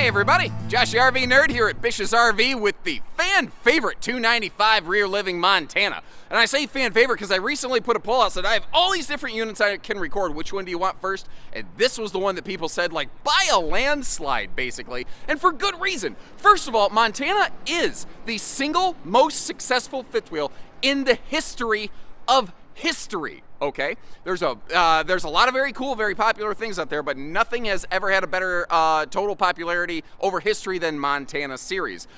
Hey everybody, Josh the RV Nerd here at Bish's RV with the fan favorite 295 rear living Montana. And I say fan favorite because I recently put a poll out that I have all these different units I can record. Which one do you want first? And this was the one that people said, like, by a landslide, basically. And for good reason. First of all, Montana is the single most successful fifth wheel in the history of history. Okay, there's a lot of very cool, very popular things out there, but nothing has ever had a better total popularity over history than Montana series.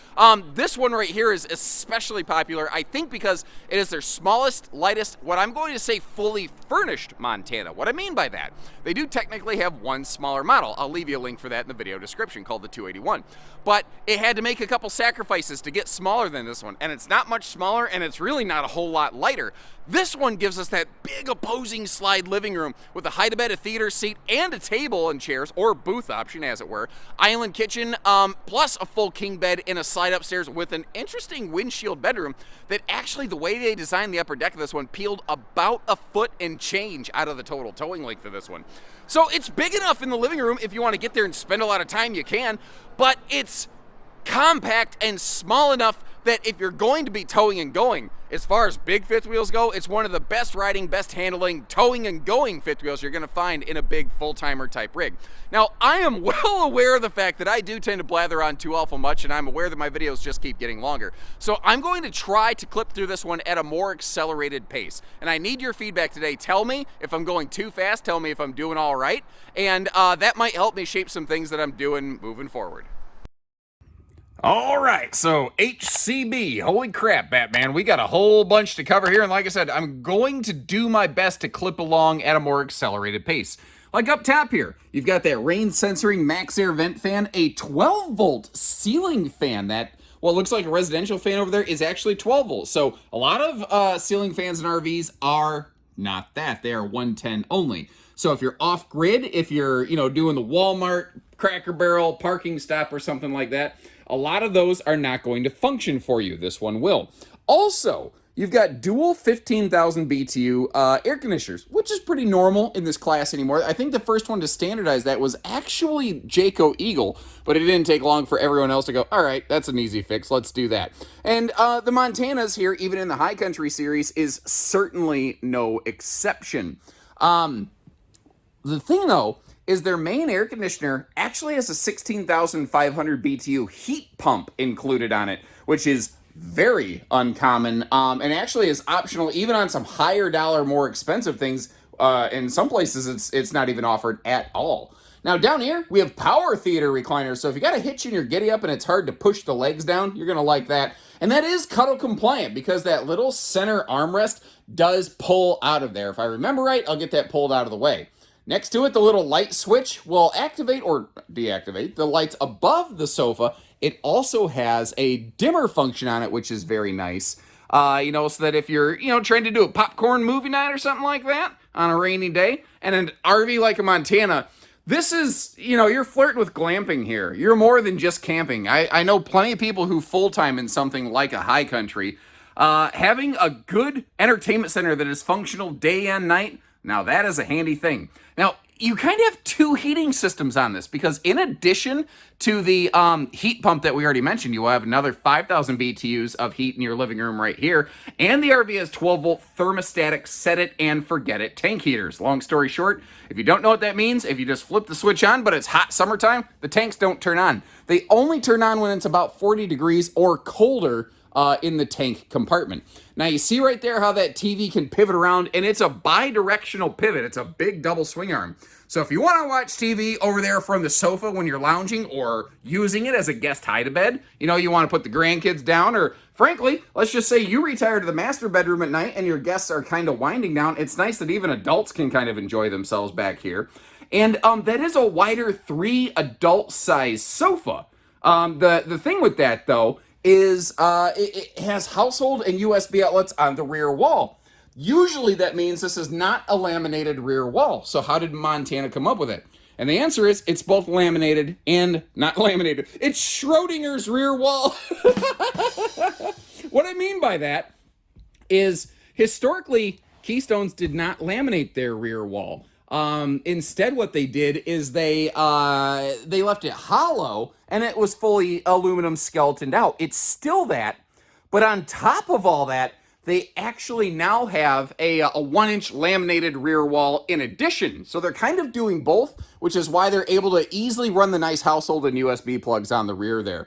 This one right here is especially popular, I think, because it is their smallest, lightest, what I'm going to say fully furnished Montana. What I mean by that, they do technically have one smaller model. I'll leave you a link for that in the video description, called the 281. But it had to make a couple sacrifices to get smaller than this one, and it's not much smaller, and it's really not a whole lot lighter. This one gives us that big opposing slide living room with a hide-a-bed, a theater seat, and a table and chairs, or booth option as it were, island kitchen, plus a full king bed in a slide upstairs with an interesting windshield bedroom that actually, the way they designed the upper deck of this one, peeled about a foot and change out of the total towing length of this one. So it's big enough in the living room if you want to get there and spend a lot of time, you can, but it's compact and small enough that if you're going to be towing and going, as far as big fifth wheels go, it's one of the best riding, best handling, towing and going fifth wheels you're going to find in a big full-timer type rig. Now, I am well aware of the fact that I do tend to blather on too awful much, and I'm aware that my videos just keep getting longer. So I'm going to try to clip through this one at a more accelerated pace. And I need your feedback today. Tell me if I'm going too fast, tell me if I'm doing all right, and that might help me shape some things that I'm doing moving forward. All right, so HCB, holy crap, Batman, we got a whole bunch to cover here, and like I said, I'm going to do my best to clip along at a more accelerated pace. Like up top here, you've got that rain sensoring max air vent fan, a 12-volt ceiling fan that, well, it looks like a residential fan over there is actually 12 volts. So a lot of ceiling fans in RVs are not that. They are 110 only. So if you're off grid, if you're, doing the Walmart, Cracker Barrel, parking stop or something like that, a lot of those are not going to function for you. This one will. Also, you've got dual 15,000 BTU air conditioners, which is pretty normal in this class anymore. I think the first one to standardize that was actually Jayco Eagle, but it didn't take long for everyone else to go, all right, that's an easy fix, let's do that. And the Montanas here, even in the High Country series, is certainly no exception. The thing, though, is their main air conditioner actually has a 16,500 BTU heat pump included on it, which is very uncommon, and actually is optional even on some higher dollar, more expensive things. In some places, it's not even offered at all. Now, down here, we have power theater recliners, so if you got a hitch in your giddy up and it's hard to push the legs down, you're going to like that. And that is cuddle compliant because that little center armrest does pull out of there. If I remember right, I'll get that pulled out of the way. Next to it, the little light switch will activate or deactivate the lights above the sofa. It also has a dimmer function on it, which is very nice. So that if you're, trying to do a popcorn movie night or something like that on a rainy day, and an RV like a Montana, this is, you're flirting with glamping here. You're more than just camping. I know plenty of people who full-time in something like a High Country. Having a good entertainment center that is functional day and night, now that is a handy thing. Now, you kind of have two heating systems on this because in addition to the heat pump that we already mentioned, you will have another 5,000 BTUs of heat in your living room right here. And the RV has 12-volt thermostatic set it and forget it tank heaters. Long story short, if you don't know what that means, if you just flip the switch on, but it's hot summertime, the tanks don't turn on. They only turn on when it's about 40 degrees or colder in the tank compartment. Now you see right there how that TV can pivot around, and it's a bi-directional pivot. It's a big double swing arm. So if you want to watch TV over there from the sofa when you're lounging or using it as a guest hide-a-bed, you want to put the grandkids down, or frankly, let's just say you retire to the master bedroom at night and your guests are kind of winding down. It's nice that even adults can kind of enjoy themselves back here. And that is a wider 3 adult size sofa. The thing with that, though, is it has household and USB outlets on the rear wall. Usually that means this is not a laminated rear wall. So how did Montana come up with it? And the answer is it's both laminated and not laminated. It's Schrodinger's rear wall. What I mean by that is historically, Keystones did not laminate their rear wall. Instead, what they did is they left it hollow, and it was fully aluminum skeletoned out. It's still that, but on top of all that, they actually now have a 1-inch laminated rear wall in addition. So they're kind of doing both, which is why they're able to easily run the nice household and USB plugs on the rear there.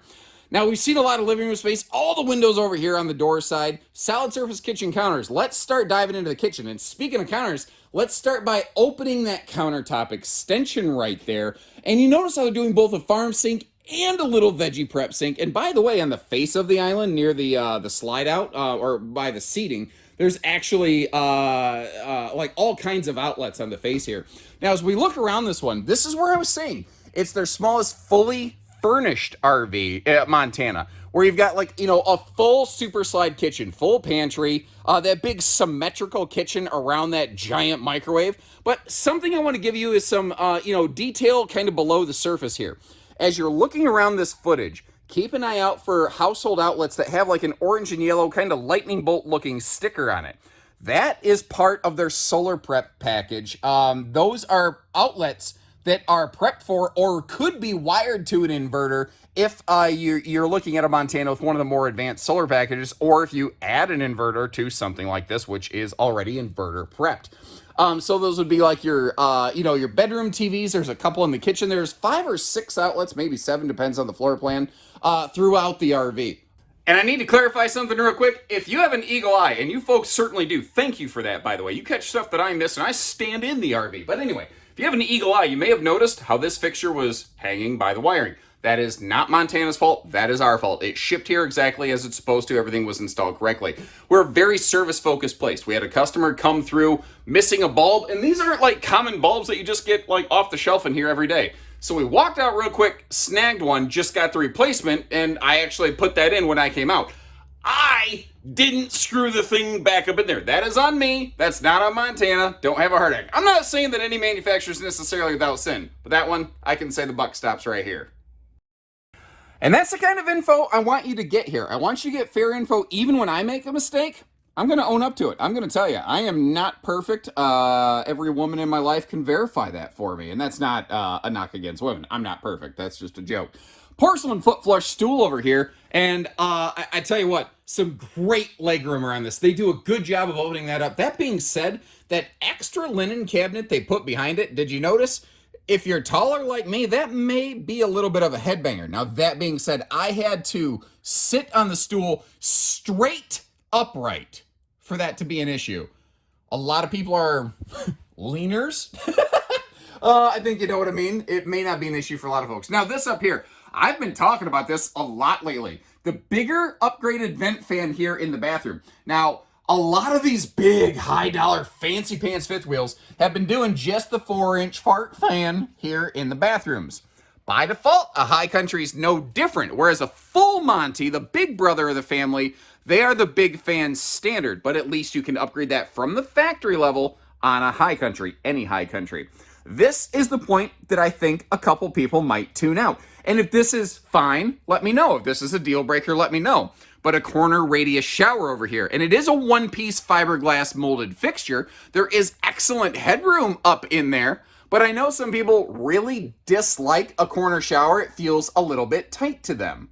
Now, we've seen a lot of living room space, all the windows over here on the door side, solid surface kitchen counters. Let's start diving into the kitchen. And speaking of counters, let's start by opening that countertop extension right there. And you notice how they're doing both a farm sink and a little veggie prep sink. And by the way, on the face of the island near the slide out or by the seating, there's actually like all kinds of outlets on the face here. Now, as we look around this one, this is where I was saying it's their smallest fully furnished RV at Montana, where you've got like, you know, a full super slide kitchen, full pantry, that big symmetrical kitchen around that giant microwave. But something I want to give you is some, you know, detail kind of below the surface here. As you're looking around this footage, keep an eye out for household outlets that have like an orange and yellow kind of lightning bolt looking sticker on it. That is part of their solar prep package. Those are outlets that are prepped for or could be wired to an inverter if you're looking at a Montana with one of the more advanced solar packages, or if you add an inverter to something like this, which is already inverter prepped. So those would be like your, you know, your bedroom TVs. There's a couple in the kitchen. There's 5 or 6 outlets, maybe 7, depends on the floor plan, throughout the RV. And I need to clarify something real quick. If you have an eagle eye, and you folks certainly do, thank you for that, by the way. You catch stuff that I miss, and I stand in the RV. But anyway, if you have an eagle eye, you may have noticed how this fixture was hanging by the wiring. That is not Montana's fault. That is our fault. It shipped here exactly as it's supposed to. Everything was installed correctly. We're a very service-focused place. We had a customer come through missing a bulb, and these aren't like common bulbs that you just get like off the shelf in here every day. So we walked out real quick, snagged one, just got the replacement, and I actually put that in when I came out. I didn't screw the thing back up in there. That is on me. That's not on Montana. Don't have a heart attack. I'm not saying that any manufacturer is necessarily without sin, but that one, I can say the buck stops right here. And that's the kind of info I want you to get here. I want you to get fair info even when I make a mistake. I'm going to own up to it. I'm going to tell you, I am not perfect. Every woman in my life can verify that for me. And that's not a knock against women. I'm not perfect. That's just a joke. Porcelain foot flush stool over here. And I tell you what, some great legroom around this. They do a good job of opening that up. That being said, that extra linen cabinet they put behind it, did you notice? If you're taller like me, that may be a little bit of a headbanger. Now, that being said, I had to sit on the stool straight upright for that to be an issue. A lot of people are leaners. I think you know what I mean. It may not be an issue for a lot of folks. Now, this up here, I've been talking about this a lot lately. The bigger upgraded vent fan here in the bathroom. Now, a lot of these big, high-dollar, fancy pants fifth wheels have been doing just the 4-inch fart fan here in the bathrooms. By default, a high country is no different, whereas a full Monty, the big brother of the family, they are the big fan standard, but at least you can upgrade that from the factory level on a high country, any high country. This is the point that I think a couple people might tune out. And if this is fine, let me know. If this is a deal breaker, let me know. But a corner radius shower over here, and it is a one-piece fiberglass molded fixture. There is excellent headroom up in there, but I know some people really dislike a corner shower. It feels a little bit tight to them.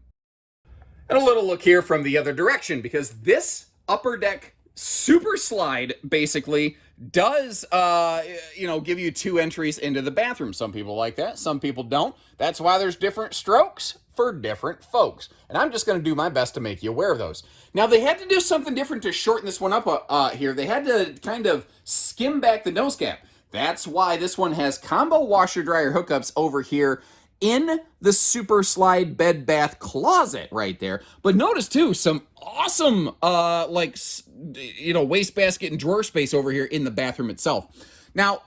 And a little look here from the other direction, because this upper deck super slide basically does, give you 2 entries into the bathroom. Some people like that, some people don't. That's why there's different strokes for different folks. And I'm just going to do my best to make you aware of those. Now, they had to do something different to shorten this one up here. They had to kind of skim back the nose cap. That's why this one has combo washer dryer hookups over here in the super slide bed bath closet right there. But notice too, some awesome wastebasket and drawer space over here in the bathroom itself. Now,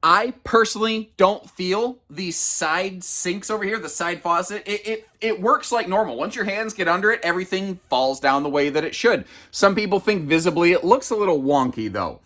I personally don't feel these side sinks over here, the side faucet. It works like normal. Once your hands get under it, everything falls down the way that it should. Some people think visibly it looks a little wonky though.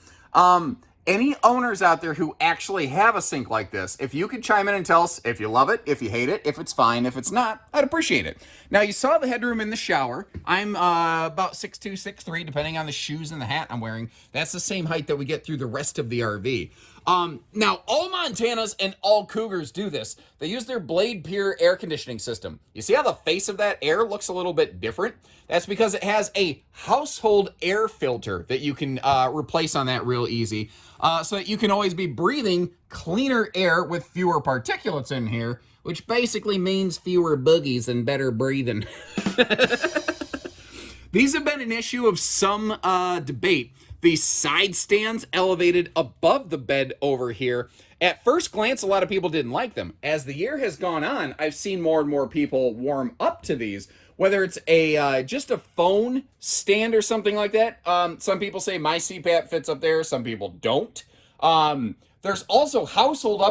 Any owners out there who actually have a sink like this, if you could chime in and tell us if you love it, if you hate it, if it's fine, if it's not, I'd appreciate it. Now, you saw the headroom in the shower. I'm about 6'2", 6'3", depending on the shoes and the hat I'm wearing. That's the same height that we get through the rest of the RV. Now, all Montanas and all Cougars do this. They use their Blade Pure air conditioning system. You see how the face of that air looks a little bit different? That's because it has a household air filter that you can replace on that real easy, so that you can always be breathing cleaner air with fewer particulates in here, which basically means fewer boogies and better breathing. These have been an issue of some debate. The side stands elevated above the bed over here. At first glance, a lot of people didn't like them. As the year has gone on, I've seen more and more people warm up to these. Whether it's a just a phone stand or something like that. Some people say my CPAP fits up there. Some people don't. There's also household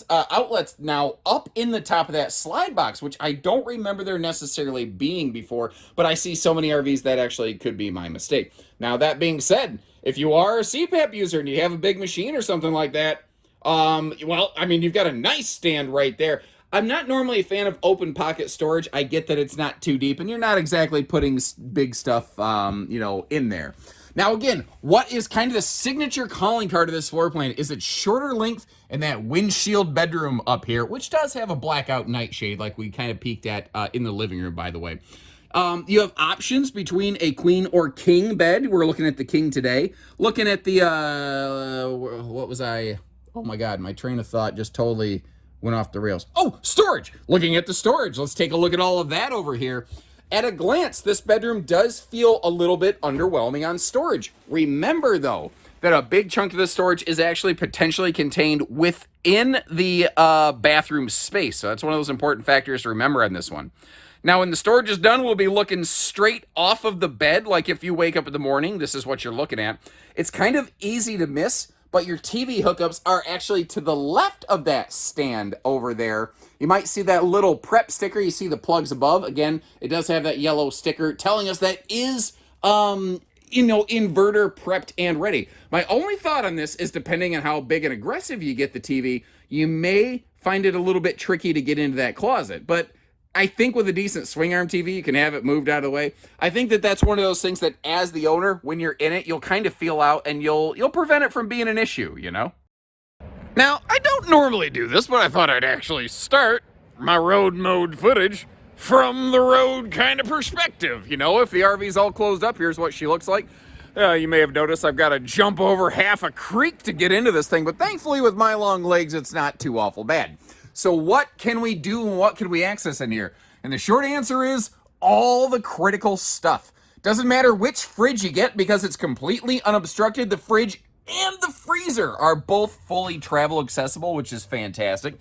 outlets now up in the top of that slide box, which I don't remember there necessarily being before, but I see so many RVs that actually could be my mistake. Now, that being said, if you are a CPAP user and you have a big machine or something like that, well, I mean, you've got a nice stand right there. I'm not normally a fan of open pocket storage. I get that it's not too deep and you're not exactly putting big stuff, in there. Now, again, what is kind of the signature calling card of this floor plan is its shorter length and that windshield bedroom up here, which does have a blackout nightshade like we kind of peeked at in the living room, by the way. You have options between a queen or king bed. We're looking at the king today. Looking at the, what was I? Oh my God, my train of thought just totally went off the rails. Oh, storage. Looking at the storage. Let's take a look at all of that over here. At a glance, this bedroom does feel a little bit underwhelming on storage. Remember, though, that a big chunk of the storage is actually potentially contained within the bathroom space. So that's one of those important factors to remember on this one. Now, when the storage is done, we'll be looking straight off of the bed. Like if you wake up in the morning, this is what you're looking at. It's kind of easy to miss, but your TV hookups are actually to the left of that stand over there. You might see that little prep sticker. You see the plugs above. Again, it does have that yellow sticker telling us that is, inverter prepped and ready. My only thought on this is depending on how big and aggressive you get the TV, you may find it a little bit tricky to get into that closet. But I think with a decent swing arm TV, you can have it moved out of the way. I think that that's one of those things that as the owner, when you're in it, you'll kind of feel out and you'll prevent it from being an issue, you know? Now, I don't normally do this, but I thought I'd actually start my road mode footage from the road kind of perspective. You know, if the RV's all closed up, here's what she looks like. You may have noticed I've got to jump over half a creek to get into this thing, but thankfully with my long legs, it's not too awful bad. So what can we do and what can we access in here? And the short answer is all the critical stuff. Doesn't matter which fridge you get because it's completely unobstructed. The fridge and the freezer are both fully travel accessible, which is fantastic.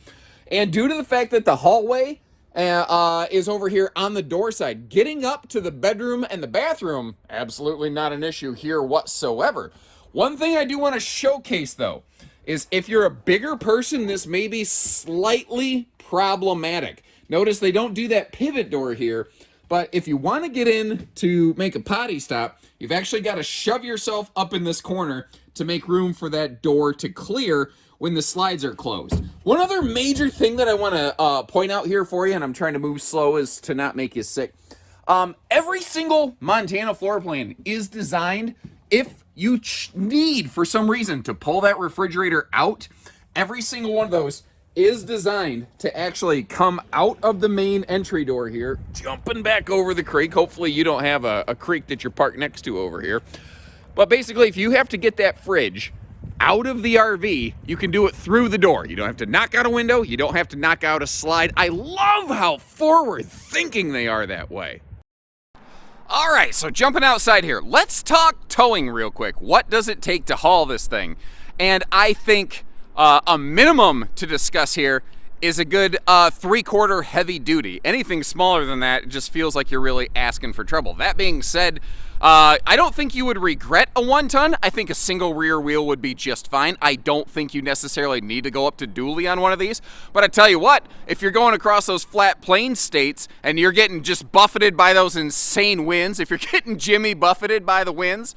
And due to the fact that the hallway is over here on the door side, getting up to the bedroom and the bathroom, absolutely not an issue here whatsoever. One thing I do want to showcase, though, is if you're a bigger person, this may be slightly problematic. Notice they don't do that pivot door here, but if you want to get in to make a potty stop, you've actually got to shove yourself up in this corner to make room for that door to clear when the slides are closed. One other major thing that I want to point out here for you, and I'm trying to move slow as to not make you sick. Every single Montana floor plan is designed if you need, for some reason, to pull that refrigerator out. Every single one of those is designed to actually come out of the main entry door here, jumping back over the creek. Hopefully you don't have a creek that you're parked next to over here. But basically, if you have to get that fridge out of the RV, you can do it through the door. You don't have to knock out a window. You don't have to knock out a slide. I love how forward thinking they are that way. All right, so jumping outside here, let's talk towing real quick. What does it take to haul this thing? And I think a minimum to discuss here is a good 3/4 heavy duty. Anything smaller than that, it just feels like you're really asking for trouble. That being said, I don't think you would regret a 1-ton. I think a single rear wheel would be just fine. I don't think you necessarily need to go up to dually on one of these. But I tell you what, if you're going across those flat plain states and you're getting just buffeted by those insane winds, if you're getting Jimmy buffeted by the winds,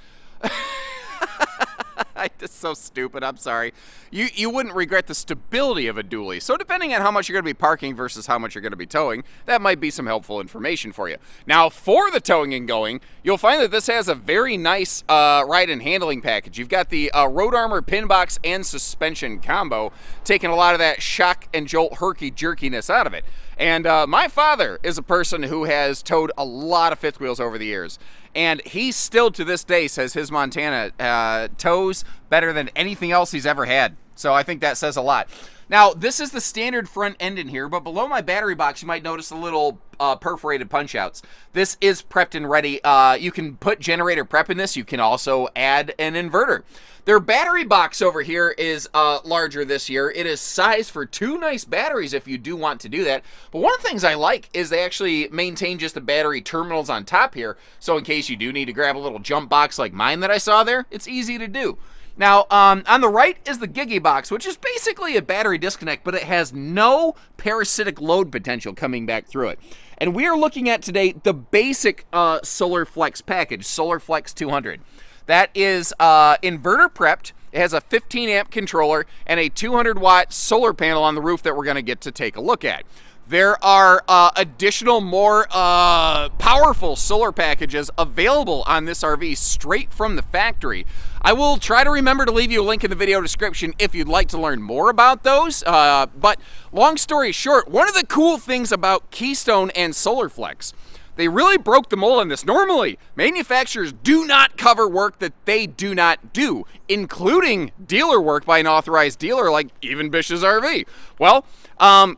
I just so stupid. I'm sorry. You wouldn't regret the stability of a dually. So depending on how much you're going to be parking versus how much you're going to be towing, that might be some helpful information for you. Now, for the towing and going, you'll find that this has a very nice ride and handling package. You've got the Road Armor pin box and suspension combo, taking a lot of that shock and jolt herky-jerkiness out of it. And my father is a person who has towed a lot of fifth wheels over the years. And he still, to this day, says his Montana tows better than anything else he's ever had. So I think that says a lot. Now, this is the standard front end in here, but below my battery box, you might notice a little perforated punch-outs. This is prepped and ready. You can put generator prep in this. You can also add an inverter. Their battery box over here is larger this year. It is sized for 2 nice batteries if you do want to do that. But one of the things I like is they actually maintain just the battery terminals on top here. So in case you do need to grab a little jump box like mine that I saw there, it's easy to do. Now, on the right is the Gigi box, which is basically a battery disconnect, but it has no parasitic load potential coming back through it. And we are looking at today the basic Solar Flex package, Solar Flex 200. That is inverter prepped. It has a 15 amp controller and a 200 watt solar panel on the roof that we're going to get to take a look at. There are additional, more powerful solar packages available on this RV straight from the factory. I will try to remember to leave you a link in the video description if you'd like to learn more about those. But long story short, one of the cool things about Keystone and SolarFlex, they really broke the mold on this. Normally, manufacturers do not cover work that they do not do, including dealer work by an authorized dealer like even Bish's RV. Well,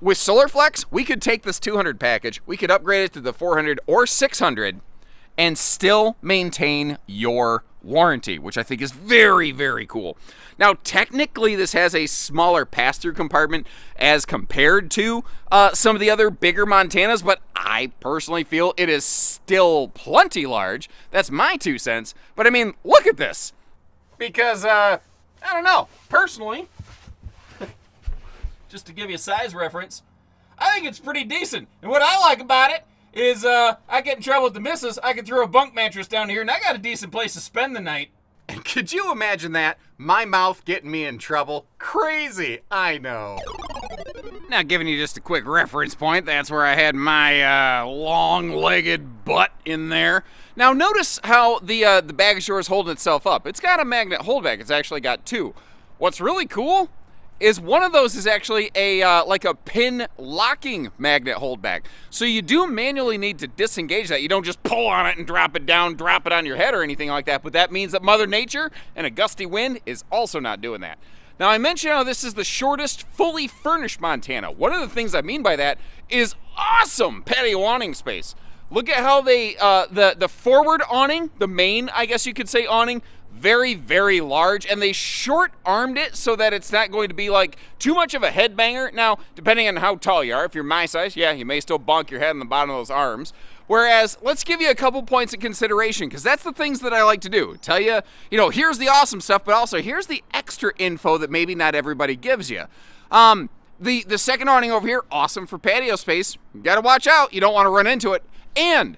with SolarFlex, we could take this 200 package, we could upgrade it to the 400 or 600 and still maintain your warranty, which I think is very, very cool. Now, technically, this has a smaller pass-through compartment as compared to some of the other bigger Montanas, but I personally feel it is still plenty large. That's my 2 cents. But I mean, look at this. Because, I don't know, personally, just to give you a size reference, I think it's pretty decent. And what I like about it is I get in trouble with the missus, I can throw a bunk mattress down here, and I got a decent place to spend the night. And could you imagine that? My mouth getting me in trouble? Crazy, I know. Now, giving you just a quick reference point, that's where I had my long-legged butt in there. Now, notice how the baggage door is holding itself up. It's got a magnet holdback. It's actually got 2. What's really cool is one of those is actually a like a pin locking magnet holdback. So you do manually need to disengage that. You don't just pull on it and drop it down, drop it on your head or anything like that. But that means that Mother Nature and a gusty wind is also not doing that. Now, I mentioned how this is the shortest fully furnished Montana. One of the things I mean by that is awesome patio awning space. Look at how they, the forward awning, the main, I guess you could say, awning, very, very large, and they short-armed it so that it's not going to be like too much of a headbanger. Now, depending on how tall you are, if you're my size, yeah, you may still bonk your head on the bottom of those arms. Whereas, let's give you a couple points of consideration, because that's the things that I like to do. Tell you, here's the awesome stuff, but also here's the extra info that maybe not everybody gives you. The second awning over here, awesome for patio space. You gotta watch out, you don't want to run into it. And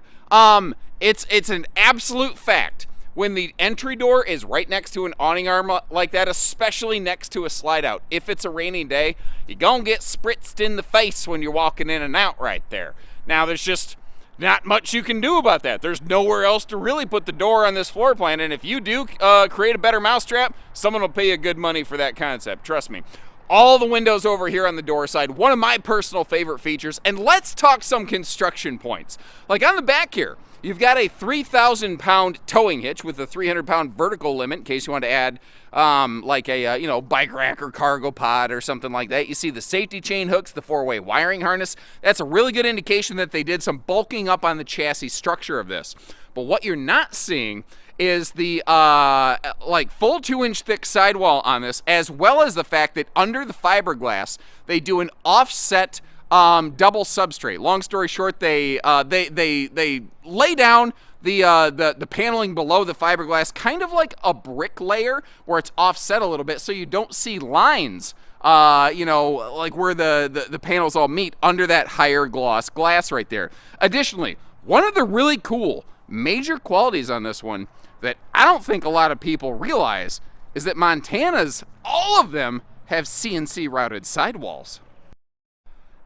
it's an absolute fact. When the entry door is right next to an awning arm like that, especially next to a slide out, if it's a rainy day, you're gonna get spritzed in the face when you're walking in and out right there. Now, there's just not much you can do about that. There's nowhere else to really put the door on this floor plan, and if you do create a better mousetrap, someone will pay you good money for that concept, trust me. All the windows over here on the door side, one of my personal favorite features, and let's talk some construction points. Like on the back here, you've got a 3,000-pound towing hitch with a 300-pound vertical limit in case you want to add like a bike rack or cargo pod or something like that. You see the safety chain hooks, the 4-way wiring harness. That's a really good indication that they did some bulking up on the chassis structure of this. But what you're not seeing is the like full 2-inch thick sidewall on this, as well as the fact that under the fiberglass they do an offset double substrate. Long story short, they lay down the paneling below the fiberglass, kind of like a brick layer where it's offset a little bit, so you don't see lines, like where the panels all meet under that higher gloss glass right there. Additionally, one of the really cool major qualities on this one that I don't think a lot of people realize is that Montana's, all of them, have CNC routed sidewalls.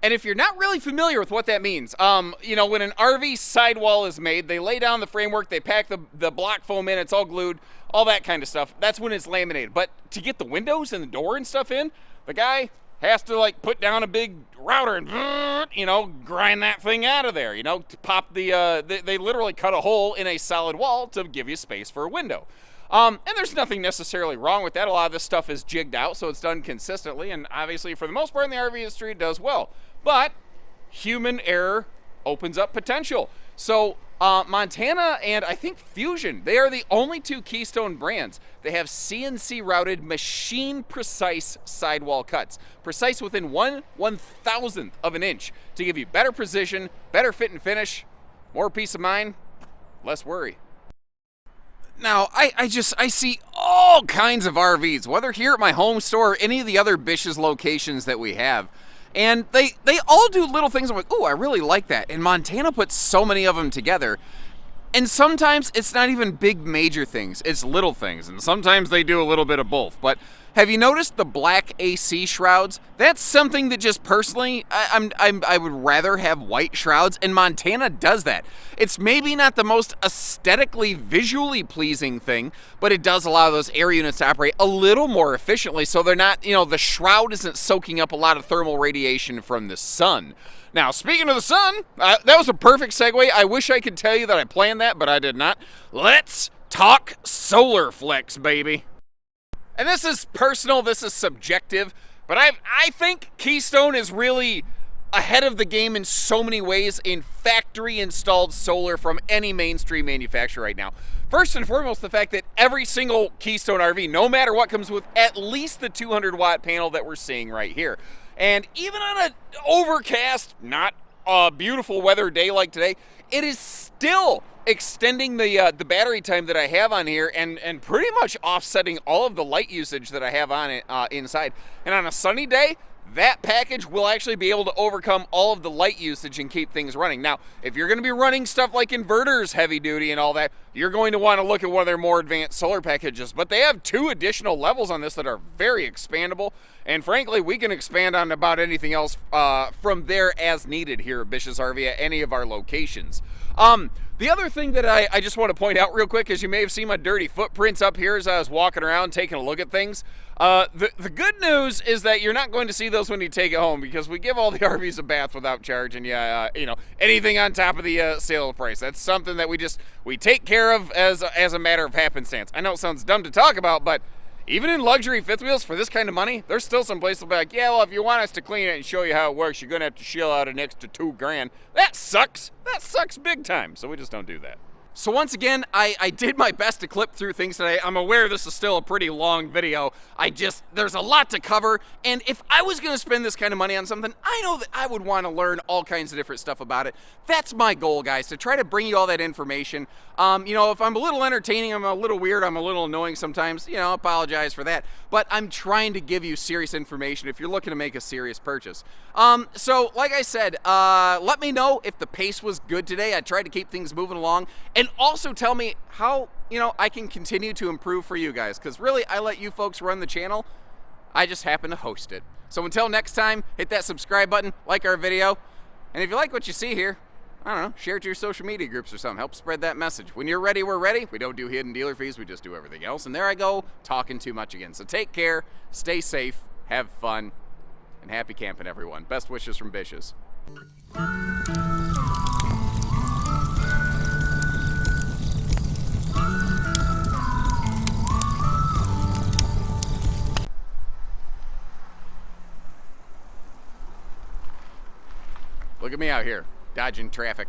And if you're not really familiar with what that means, you know, when an RV sidewall is made, they lay down the framework, they pack the block foam in, it's all glued, all that kind of stuff. That's when it's laminated. But to get the windows and the door and stuff in, the guy has to like put down a big router and, you know, grind that thing out of there, you know, to pop the, they literally cut a hole in a solid wall to give you space for a window. And there's nothing necessarily wrong with that. A lot of this stuff is jigged out, so it's done consistently, and obviously for the most part in the RV industry it does well. But human error opens up potential. So Montana and I think Fusion, they are the only two Keystone brands that have CNC routed machine precise sidewall cuts. Precise within 1/1000th of an inch to give you better precision, better fit and finish, more peace of mind, less worry. Now, I see all kinds of RVs, whether here at my home store or any of the other Bish's locations that we have. And they all do little things. I'm like, oh, I really like that. And Montana puts so many of them together. And sometimes it's not even big major things, it's little things. And sometimes they do a little bit of both. But have you noticed the black AC shrouds? That's something that just personally, I would rather have white shrouds, and Montana does that. It's maybe not the most aesthetically, visually pleasing thing, but it does allow those air units to operate a little more efficiently, so they're not, you know, the shroud isn't soaking up a lot of thermal radiation from the sun. Now, speaking of the sun, that was a perfect segue. I wish I could tell you that I planned that, but I did not. Let's talk solar flex, baby. And this is personal, this is subjective, but I think Keystone is really ahead of the game in so many ways in factory installed solar from any mainstream manufacturer right now. First and foremost, the fact that every single Keystone RV, no matter what, comes with at least the 200 watt panel that we're seeing right here. And even on an overcast, not a beautiful weather day like today, it is still extending the battery time that I have on here and pretty much offsetting all of the light usage that I have on it inside. And on a sunny day, that package will actually be able to overcome all of the light usage and keep things running. Now, if you're going to be running stuff like inverters, heavy duty and all that, you're going to want to look at one of their more advanced solar packages. But they have 2 additional levels on this that are very expandable. And frankly, we can expand on about anything else from there as needed here at Bish's RV at any of our locations. The other thing that I just want to point out real quick is you may have seen my dirty footprints up here as I was walking around taking a look at things. The good news is that you're not going to see those when you take it home, because we give all the RVs a bath without charging you, you know, anything on top of the sale price. That's something that we take care of as a matter of happenstance. I know it sounds dumb to talk about, but even in luxury fifth wheels for this kind of money, there's still some places that'll be like, yeah, well, if you want us to clean it and show you how it works, you're going to have to shell out an extra $2,000. That sucks. That sucks big time. So we just don't do that. So once again, I did my best to clip through things today. I'm aware this is still a pretty long video. There's a lot to cover, and if I was gonna spend this kind of money on something, I know that I would wanna learn all kinds of different stuff about it. That's my goal, guys, to try to bring you all that information. You know, if I'm a little entertaining, I'm a little weird, I'm a little annoying sometimes, you know, apologize for that. But I'm trying to give you serious information if you're looking to make a serious purchase. So like I said, let me know if the pace was good today. I tried to keep things moving along, and also tell me how, you know, I can continue to improve for you guys, because really I let you folks run the channel. I just happen to host it. So until next time, hit that subscribe button, like our video, and if you like what you see here, I don't know, share it to your social media groups or something. Help spread that message. When you're ready, we're ready. We don't do hidden dealer fees, we just do everything else. And there I go, talking too much again. So take care, stay safe, have fun, and happy camping, everyone. Best wishes from Bish's. Look at me out here, dodging traffic.